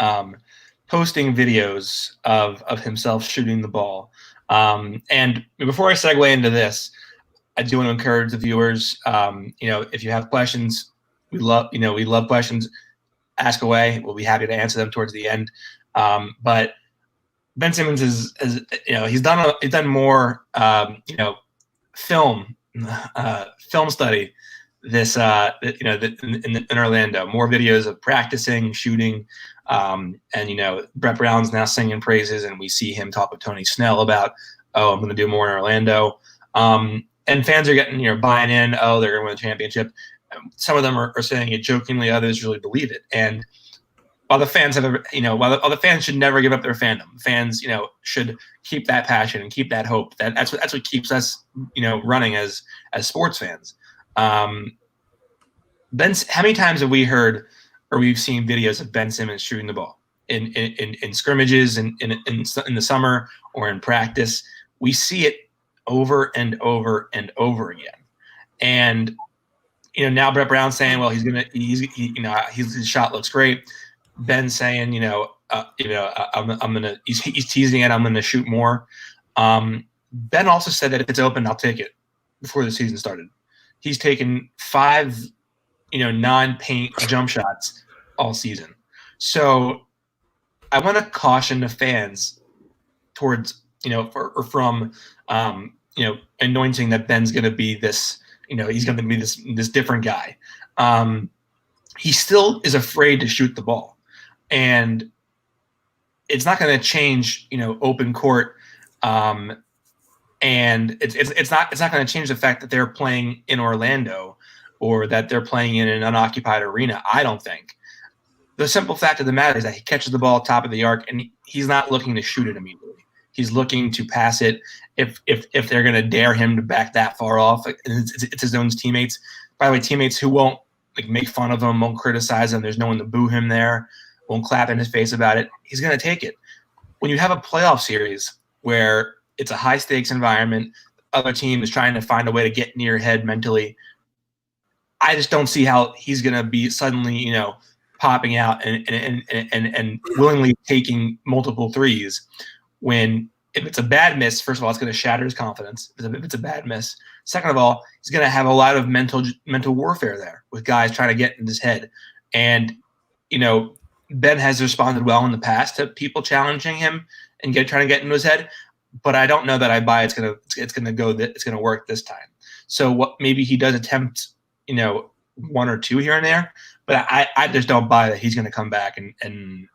posting videos of himself shooting the ball. And before I segue into this, I do want to encourage the viewers. If you have questions, we love questions. Ask away. We'll be happy to answer them towards the end. But Ben Simmons he's done more film study this in Orlando. More videos of practicing shooting, and Brett Brown's now singing praises, and we see him talk with Tony Snell about, I'm going to do more in Orlando. And fans are getting buying in. Oh, they're going to win the championship. Some of them are saying it jokingly. Others really believe it. And while the fans while the fans should never give up their fandom, fans should keep that passion and keep that hope. That's what keeps us running as sports fans. Ben, how many times have we heard or we've seen videos of Ben Simmons shooting the ball in scrimmages in the summer or in practice? We see it over and over and over again. And now Brett Brown's saying, well, his shot looks great. Ben saying, he's teasing it. I'm gonna shoot more. Ben also said that if it's open, I'll take it. Before the season started, he's taken 5, non-paint jump shots all season. So I want to caution the fans towards, from anointing that Ben's going to be this, he's going to be this different guy. He still is afraid to shoot the ball, and it's not going to change, open court. And it's not going to change the fact that they're playing in Orlando or that they're playing in an unoccupied arena. I don't think. The simple fact of the matter is that he catches the ball top of the arc, and he's not looking to shoot it immediately. He's looking to pass it if they're going to dare him to back that far off. It's his own teammates. By the way, teammates who won't make fun of him, won't criticize him. There's no one to boo him there, won't clap in his face about it. He's going to take it. When you have a playoff series where it's a high-stakes environment, the other team is trying to find a way to get in your head mentally, I just don't see how he's going to be suddenly, popping out and willingly taking multiple threes when if it's a bad miss, first of all, it's going to shatter his confidence if it's a bad miss. Second of all, he's going to have a lot of mental warfare there with guys trying to get in his head. And, Ben has responded well in the past to people challenging him and trying to get into his head. But I don't know that I buy it's going to work this time. So what maybe he does attempt, 1 or 2 here and there, but I just don't buy that he's going to come back and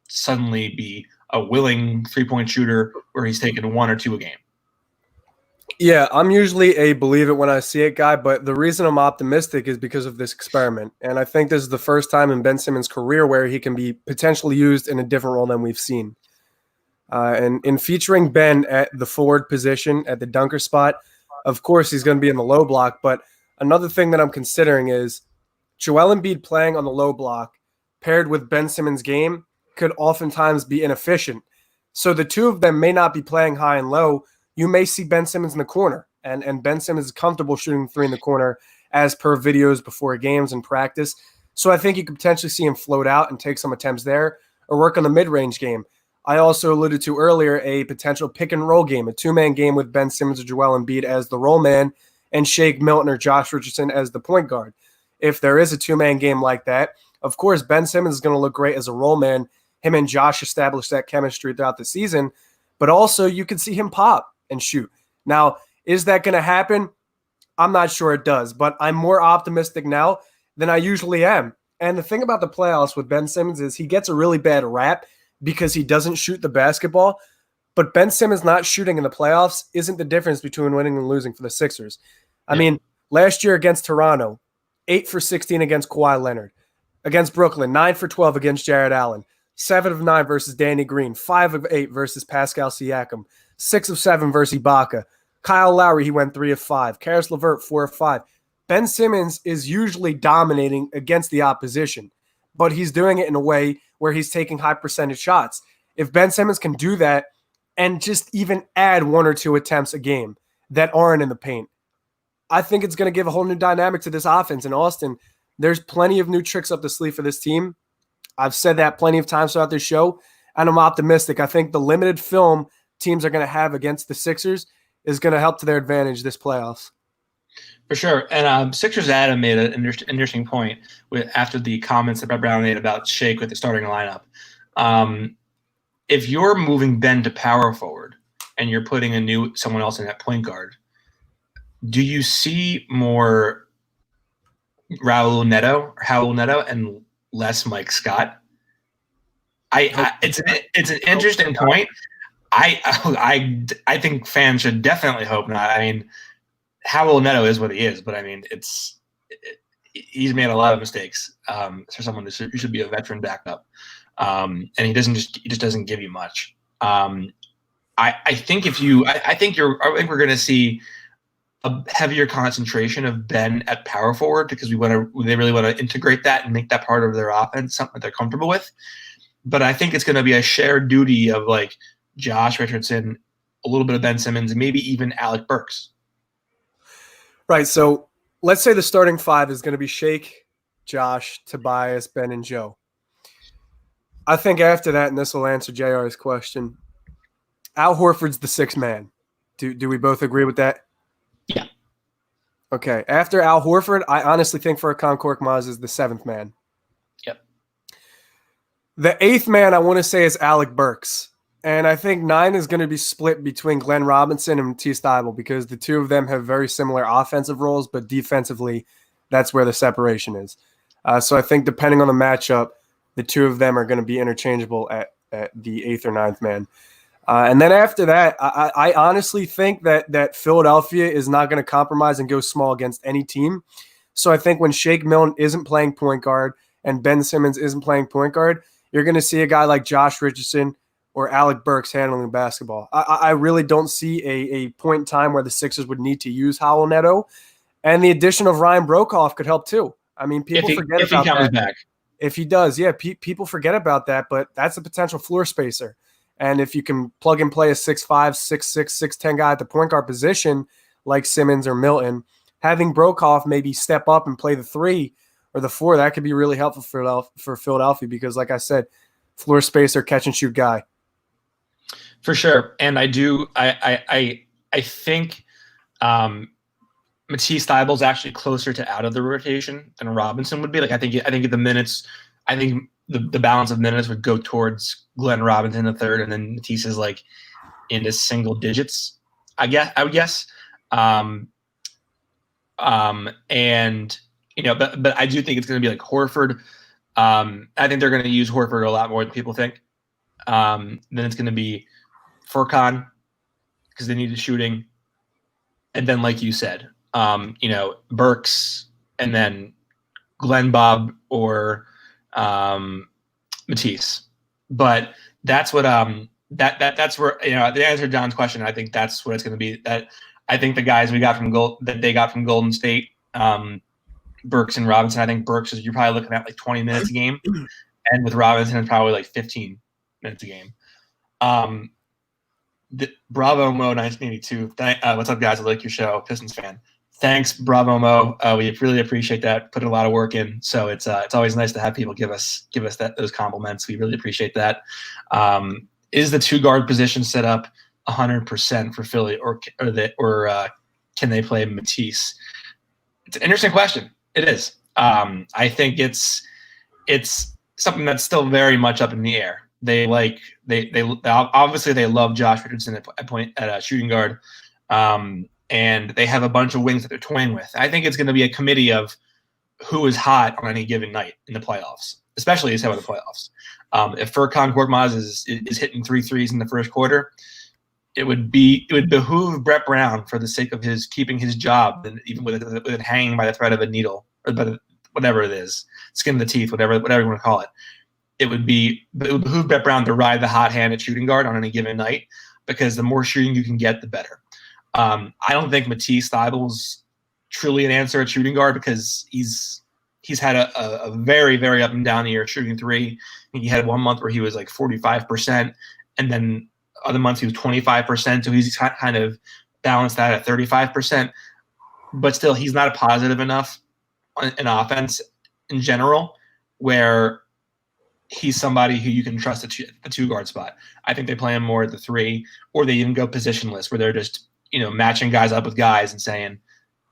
suddenly be a willing 3-point shooter where he's taking 1 or 2 a game. Yeah, I'm usually a believe it when I see it guy, but the reason I'm optimistic is because of this experiment. And I think this is the first time in Ben Simmons' career where he can be potentially used in a different role than we've seen. And in featuring Ben at the forward position, at the dunker spot, of course he's going to be in the low block. But another thing that I'm considering is Joel Embiid playing on the low block paired with Ben Simmons' game could oftentimes be inefficient. So the two of them may not be playing high and low. You may see Ben Simmons in the corner, and Ben Simmons is comfortable shooting 3 in the corner as per videos before games and practice. So I think you could potentially see him float out and take some attempts there or work on the mid-range game. I also alluded to earlier a potential pick-and-roll game, a 2-man game with Ben Simmons or Joel Embiid as the roll man and Shake Milton or Josh Richardson as the point guard. If there is a 2-man game like that, of course, Ben Simmons is going to look great as a roll man. Him and Josh established that chemistry throughout the season, but also you could see him pop and shoot. Now, is that going to happen? I'm not sure it does, but I'm more optimistic now than I usually am. And the thing about the playoffs with Ben Simmons is he gets a really bad rap because he doesn't shoot the basketball. But Ben Simmons not shooting in the playoffs isn't the difference between winning and losing for the Sixers. I mean, last year against Toronto, 8 for 16 against Kawhi Leonard. Against Brooklyn, 9 for 12 against Jared Allen. 7 of 9 versus Danny Green. 5 of 8 versus Pascal Siakam. 6 of 7 versus Ibaka. Kyle Lowry, he went 3 of 5. Karis LeVert, 4 of 5. Ben Simmons is usually dominating against the opposition, but he's doing it in a way where he's taking high percentage shots. If Ben Simmons can do that and just even add 1 or 2 attempts a game that aren't in the paint, I think it's going to give a whole new dynamic to this offense. In Austin, there's plenty of new tricks up the sleeve for this team. I've said that plenty of times throughout this show, and I'm optimistic. I think the limited film teams are going to have against the Sixers is going to help to their advantage this playoffs. For sure. And Sixers Adam made an interesting point after the comments that Brett Brown made about Shake with the starting lineup. If you're moving Ben to power forward and you're putting someone else in that point guard, do you see more Raul Neto and less Mike Scott? It's an interesting point. I think fans should definitely hope not. I mean, Raul Neto is what he is, but I mean, he's made a lot of mistakes for someone who should be a veteran backup, and he just doesn't give you much. I think we're going to see a heavier concentration of Ben at power forward because they really want to integrate that and make that part of their offense, something that they're comfortable with. But I think it's going to be a shared duty of like Josh Richardson, a little bit of Ben Simmons, and maybe even Alec Burks. Right. So let's say the starting 5 is going to be Shake, Josh, Tobias, Ben, and Joe. I think after that, and this will answer JR's question, Al Horford's the 6th man. Do we both agree with that? Yeah. Okay. After Al Horford, I honestly think Furkan Korkmaz is the 7th man. Yep. The 8th man I want to say is Alec Burks. And I think 9 is going to be split between Glenn Robinson and Matisse Thybulle because the two of them have very similar offensive roles, but defensively, that's where the separation is. So I think depending on the matchup, the two of them are going to be interchangeable at the 8th or 9th man. And then after that, I honestly think that Philadelphia is not going to compromise and go small against any team. So I think when Shake Milton isn't playing point guard and Ben Simmons isn't playing point guard, you're going to see a guy like Josh Richardson or Alec Burks handling the basketball. I really don't see a point in time where the Sixers would need to use Raul Neto. And the addition of Ryan Broekhoff could help too. I mean, people forget about that. If he comes back. If he does, yeah, people forget about that, but that's a potential floor spacer. And if you can plug and play a 6'5", 6'6", 6'10" guy at the point guard position like Simmons or Milton, having Broekhoff maybe step up and play the 3 or the 4, that could be really helpful for Philadelphia because, like I said, floor spacer, catch and shoot guy. For sure. And I think Matisse Thybulle is actually closer to out of the rotation than Robinson would be. Like I think the minutes, the balance of minutes would go towards Glenn Robinson the 3rd, and then Matisse is like into single digits, I would guess. And but I do think it's going to be like Horford. I think they're going to use Horford a lot more than people think. Then it's going to be Furkan because they need the shooting, and then like you said, Burks, and then Glenn Bob or Matisse. But that's what that's where the answer to John's question. I think that's what it's going to be. That I think the guys they got from Golden State, Burks and Robinson. I think Burks you're probably looking at like 20 minutes a game, and with Robinson it's probably like 15 minutes a game. Bravo Mo 1982. What's up, guys? I like your show, Pistons fan. Thanks, Bravo Mo. We really appreciate that. Put a lot of work in, so it's always nice to have people give us those compliments. We really appreciate that. Is the 2 guard position set up 100% for Philly, or can they play Matisse? It's an interesting question. It is. I think it's something that's still very much up in the air. They obviously they love Josh Richardson at shooting guard. and they have a bunch of wings that they're toying with. I think it's going to be a committee of who is hot on any given night in the playoffs, especially as head of the playoffs. If Furkan Korkmaz is hitting 3 threes in the first quarter, it would behoove Brett Brown, for the sake of his keeping his job, and even with it hanging by the thread of a needle, or by whatever it is, skin of the teeth, whatever you want to call it. It would behoove Brett Brown to ride the hot hand at shooting guard on any given night, because the more shooting you can get, the better. I don't think Matisse Thybulle's truly an answer at shooting guard, because he's had a very, very up and down year shooting three. I think he had 1 month where he was like 45%, and then other months he was 25%. So he's kind of balanced that at 35%. But still, he's not positive enough in offense in general, where he's somebody who you can trust at the 2-guard spot. I think they play him more at the 3, or they even go positionless, where they're just matching guys up with guys and saying,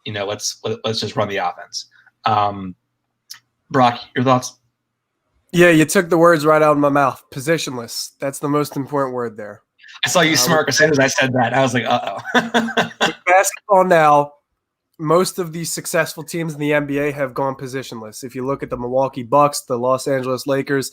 let's just run the offense. Brock, your thoughts? Yeah, you took the words right out of my mouth. Positionless. That's the most important word there. I saw you smirk as soon as I said that. I was like, uh-oh. With basketball now, most of these successful teams in the NBA have gone positionless. If you look at the Milwaukee Bucks, the Los Angeles Lakers,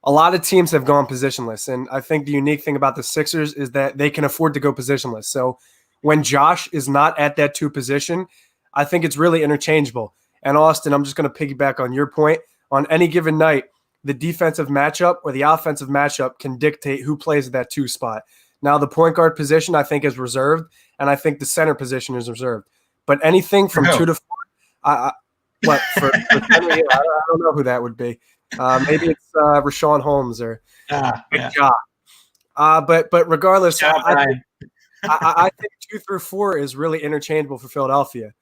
a lot of teams have gone positionless. And I think the unique thing about the Sixers is that they can afford to go positionless. So when Josh is not at that 2 position, I think it's really interchangeable. And Austin, I'm just going to piggyback on your point. On any given night, the defensive matchup or the offensive matchup can dictate who plays at that 2 spot. Now, the point guard position, I think, is reserved, and I think the center position is reserved. But anything from 2 to 4, for Henry, I don't know who that would be. Maybe it's Rashawn Holmes or Ja. But regardless, I think 2 through 4 is really interchangeable for Philadelphia,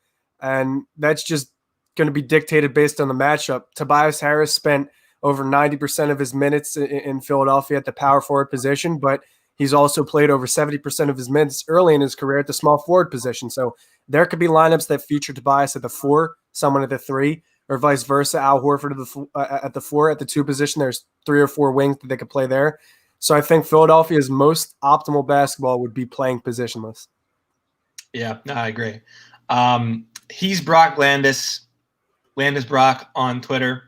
and that's just going to be dictated based on the matchup. Tobias Harris spent over 90% of his minutes in Philadelphia at the power forward position, but he's also played over 70% of his minutes early in his career at the small forward position. So there could be lineups that feature Tobias at the 4, someone at the 3, or vice versa. Al Horford at the 4. At the 2 position, there's 3 or 4 wings that they could play there. So I think Philadelphia's most optimal basketball would be playing positionless. Yeah, no, I agree. He's Brock Landis Brock on Twitter.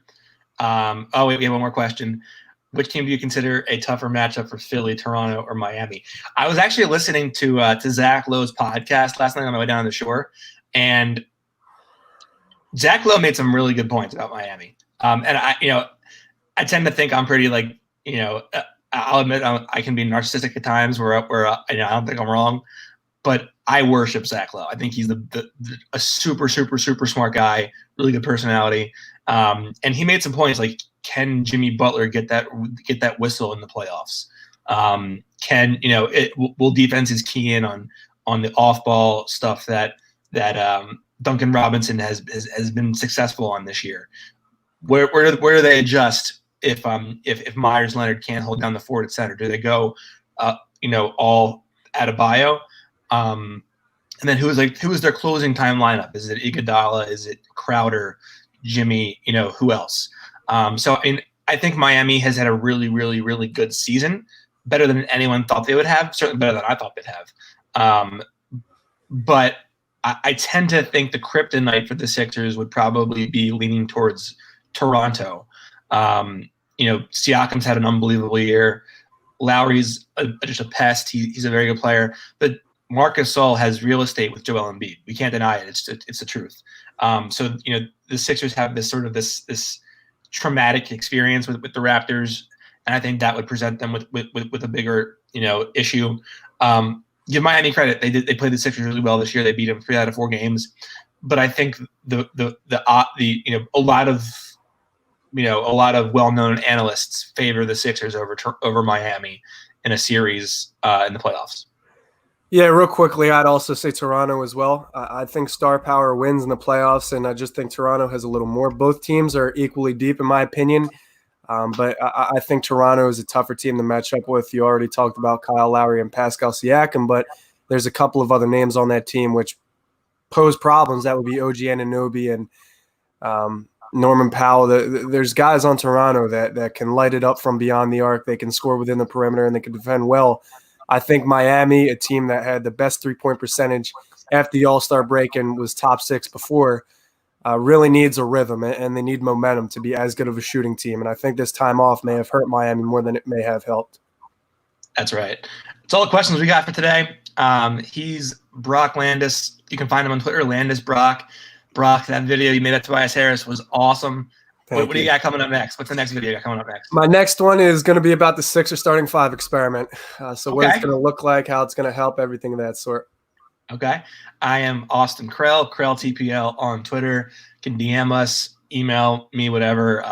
We have one more question. Which team do you consider a tougher matchup for Philly, Toronto, or Miami? I was actually listening to Zach Lowe's podcast last night on my way down to the shore, and Zach Lowe made some really good points about Miami. And I tend to think I'm pretty I'll admit I can be narcissistic at times where I don't think I'm wrong, but I worship Zach Lowe. I think he's a super, super, super smart guy, really good personality. And he made some points like, can Jimmy Butler get that whistle in the playoffs? Will defenses key in on the off ball stuff that Duncan Robinson has been successful on this year? Where do they adjust if Myers Leonard can't hold down the fort at center? Do they go all Adebayo? And then who is their closing time lineup? Is it Iguodala? Is it Crowder? Jimmy? Who else? I think Miami has had a really, really, really good season, better than anyone thought they would have, certainly better than I thought they'd have. But I tend to think the kryptonite for the Sixers would probably be leaning towards Toronto. Siakam's had an unbelievable year. Lowry's just a pest. He's a very good player. But Marc Gasol has real estate with Joel Embiid. We can't deny it. It's the truth. The Sixers have this traumatic experience with the Raptors, and I think that would present them with a bigger issue. Give Miami credit; they played the Sixers really well this year. They beat them 3 out of 4 games, but I think a lot of well-known analysts favor the Sixers over Miami in a series in the playoffs. Yeah, real quickly, I'd also say Toronto as well. I think star power wins in the playoffs, and I just think Toronto has a little more. Both teams are equally deep, in my opinion, but I think Toronto is a tougher team to match up with. You already talked about Kyle Lowry and Pascal Siakam, but there's a couple of other names on that team which pose problems. That would be OG Anunoby and Norman Powell. There's guys on Toronto that can light it up from beyond the arc. They can score within the perimeter, and they can defend well. I think Miami, a team that had the best 3-point percentage after the All-Star break and was top 6 before, really needs a rhythm, and they need momentum to be as good of a shooting team. And I think this time off may have hurt Miami more than it may have helped. That's right. That's all the questions we got for today. He's Brock Landis. You can find him on Twitter, Landis Brock. Brock, that video you made at Tobias Harris was awesome. What do you got coming up next? What's the next video you got coming up next? My next one is going to be about the Sixers starting 5 experiment. So what it's going to look like, how it's going to help, everything of that sort. Okay. I am Austin Krell, KrellTPL on Twitter. You can DM us, email me, whatever.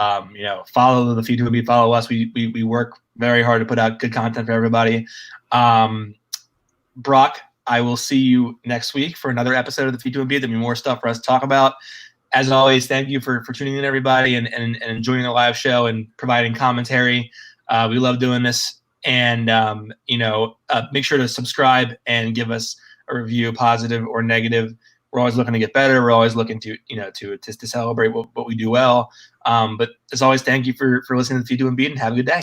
Follow the Feed to Embiid, follow us. We work very hard to put out good content for everybody. Brock, I will see you next week for another episode of the Feed to Embiid. There'll be more stuff for us to talk about. As always, thank you for tuning in, everybody, and enjoying the live show and providing commentary. We love doing this. And, make sure to subscribe and give us a review, positive or negative. We're always looking to get better. We're always looking to celebrate what we do well. But as always, thank you for listening to the Feed to Embiid, and have a good day.